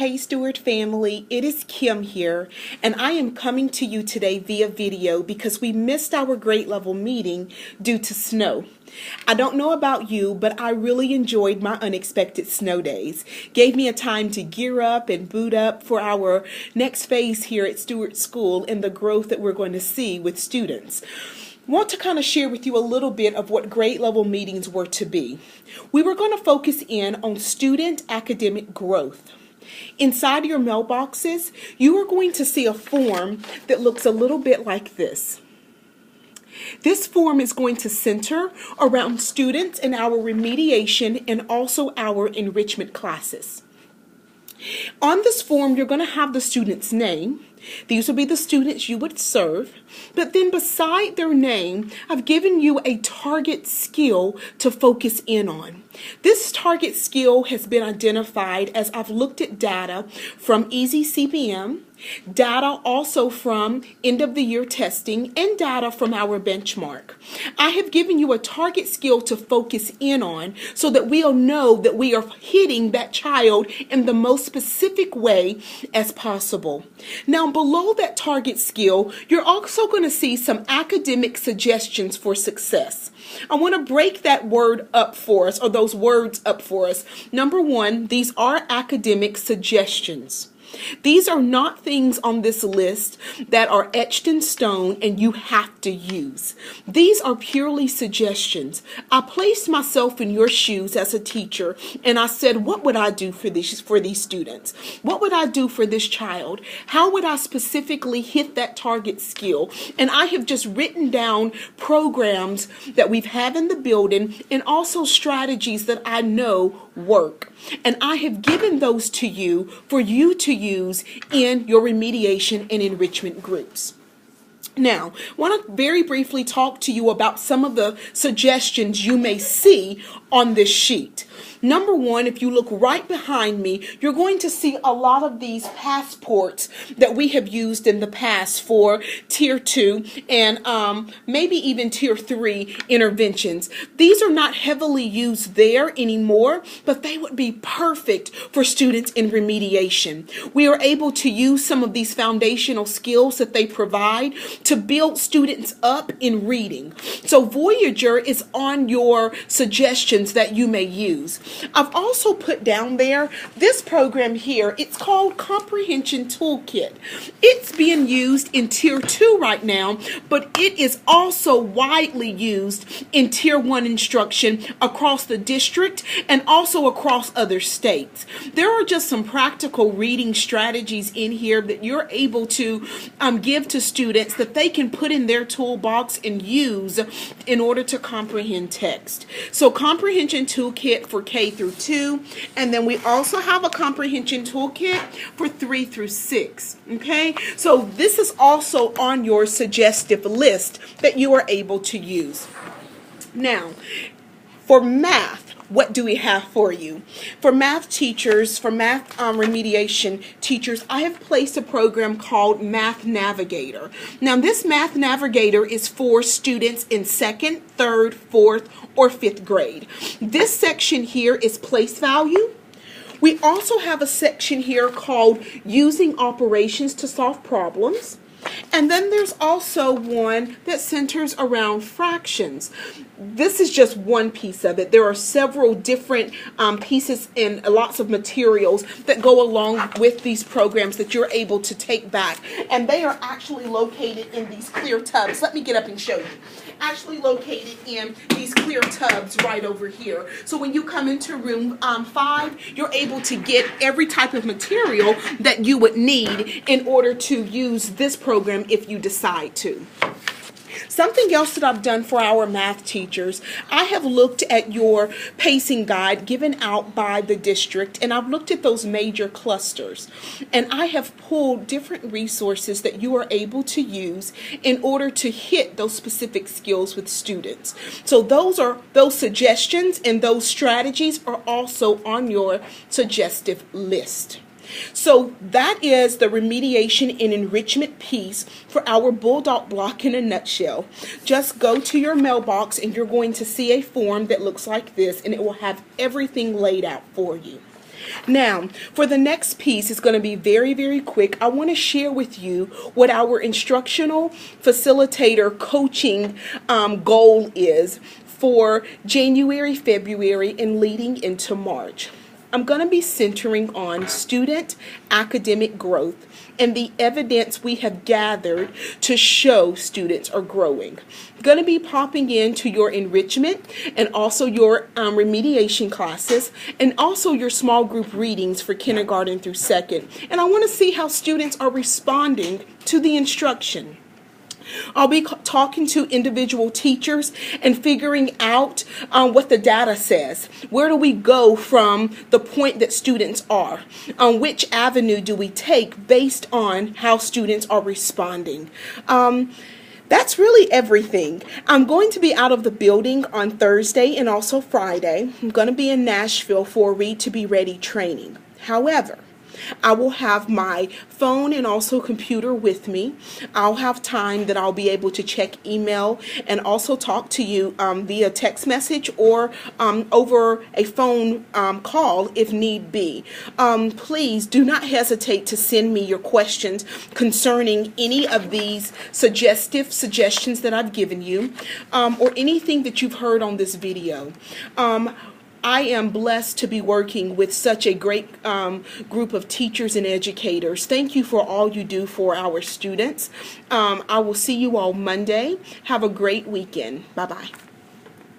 Hey Stuart family, it is Kim here, and I am coming to you today via video because we missed our grade level meeting due to snow. I don't know about you, but I really enjoyed my unexpected snow days. Gave me a time to gear up and boot up for our next phase here at Stuart School and the growth that we're going to see with students. Want to kind of share with you a little bit of what grade level meetings were to be. We were going to focus in on student academic growth. Inside your mailboxes, you are going to see a form that looks a little bit like this. This form is going to center around students in our remediation and also our enrichment classes. On this form, you're going to have the student's name. These will be the students you would serve. But then beside their name, I've given you a target skill to focus in on. This target skill has been identified as I've looked at data from Easy CPM, data also from end of the year testing, and data from our benchmark. I have given you a target skill to focus in on so that we'll know that we are hitting that child in the most specific way as possible. Now, below that target skill, you're also going to see some academic suggestions for success. I want to break that word up for us, or those words up for us. Number one, these are academic suggestions. These are not things on this list that are etched in stone and you have to use. These are purely suggestions. I placed myself in your shoes as a teacher and I said, what would I do for these students? What would I do for this child? How would I specifically hit that target skill? And I have just written down programs that we've had in the building and also strategies that I know work. And I have given those to you for you to use in your remediation and enrichment groups. Now, I want to very briefly talk to you about some of the suggestions you may see on this sheet. Number one, if you look right behind me, you're going to see a lot of these passports that we have used in the past for Tier 2 and maybe even Tier 3 interventions. These are not heavily used there anymore, but they would be perfect for students in remediation. We are able to use some of these foundational skills that they provide to build students up in reading. So Voyager is on your suggestions that you may use. I've also put down there this program here. It's called Comprehension Toolkit. It's being used in Tier 2 right now, but it is also widely used in Tier 1 instruction across the district and also across other states. There are just some practical reading strategies in here that you're able to give to students that they can put in their toolbox and use in order to comprehend text. So Comprehension Toolkit for K through 2, and then we also have a comprehension toolkit for 3 through 6. Okay, so this is also on your suggestive list that you are able to use. Now, for math, what do we have for you? For math teachers, for math remediation teachers, I have placed a program called Math Navigator. Now, this Math Navigator is for students in 2nd, 3rd, 4th, or 5th grade. This section here is place value. We also have a section here called Using Operations to Solve Problems. And then there's also one that centers around fractions. This is just one piece of it. There are several different pieces and lots of materials that go along with these programs that you're able to take back. And they are actually located in these clear tubs. Let me get up and show you. Actually located in these clear tubs right over here. So when you come into room 5, you're able to get every type of material that you would need in order to use this program if you decide to. Something else that I've done for our math teachers, I have looked at your pacing guide given out by the district, and I've looked at those major clusters, and I have pulled different resources that you are able to use in order to hit those specific skills with students. So those suggestions and those strategies are also on your suggestive list. So that is the remediation and enrichment piece for our Bulldog block in a nutshell. Just go to your mailbox and you're going to see a form that looks like this, and it will have everything laid out for you. Now, for the next piece, it's going to be very, very quick. I want to share with you what our instructional facilitator coaching goal is for January, February, and leading into March. I'm going to be centering on student academic growth and the evidence we have gathered to show students are growing. Going to be popping into your enrichment and also your remediation classes and also your small group readings for kindergarten through second. And I want to see how students are responding to the instruction. I'll be talking to individual teachers and figuring out what the data says. Where do we go from the point that students are? Which avenue do we take based on how students are responding? That's really everything. I'm going to be out of the building on Thursday and also Friday. I'm going to be in Nashville for a Read to Be Ready training. However, I will have my phone and also computer with me. I'll have time that I'll be able to check email and also talk to you via text message or over a phone call if need be. Please do not hesitate to send me your questions concerning any of these suggestions that I've given you or anything that you've heard on this video. I am blessed to be working with such a great group of teachers and educators. Thank you for all you do for our students. I will see you all Monday. Have a great weekend. Bye-bye.